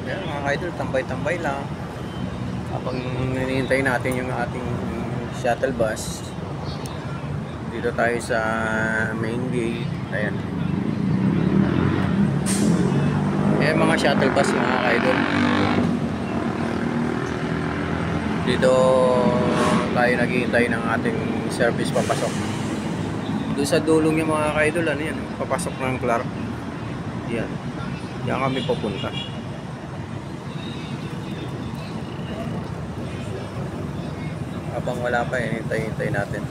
Ayan mga ka-idol, tambay-tambay lang habang hinihintay natin yung ating shuttle bus. Dito tayo sa main gate. Ayan. Ayan mga shuttle bus mga ka-idol. Dito tayo naghihintay ng ating service papasok. Doon sa dulong yung mga ka-idol, ano yan, papasok ng Clark. Yan. Diyan kami pupunta. Habang wala pa, hintay natin.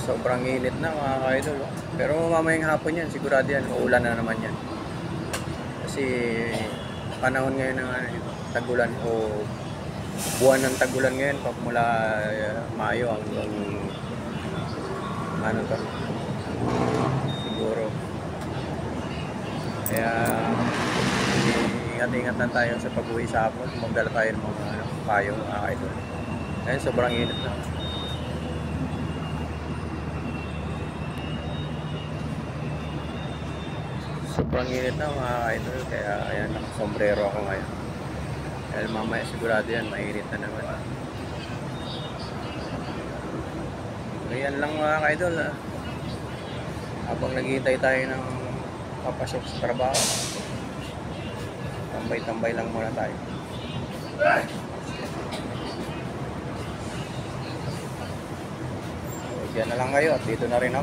Sobrang init na mga ka-idol. Pero mamayang hapon yan, sigurado yan, uulan na naman yan. Kasi panahon ngayon ng tagulan o buwan ng tagulan ngayon, mula Mayo hanggang ano to, siguro. Kaya ingat-ingat na tayo sa pag-uwi sa hapon. Magdala tayo ng mga payo mga ka-idol. Ayun, sobrang init na. Sobrang init na mga ka-idol. Kaya ayan, nakasombrero ako ngayon. Dahil mamaya sigurado yan, mainit na naman. Ayan lang mga ka-idol. Habang naghihintay tayo ng papasok sa trabaho, tambay-tambay lang muna tayo. Diyan na lang kayo at dito na rin ako.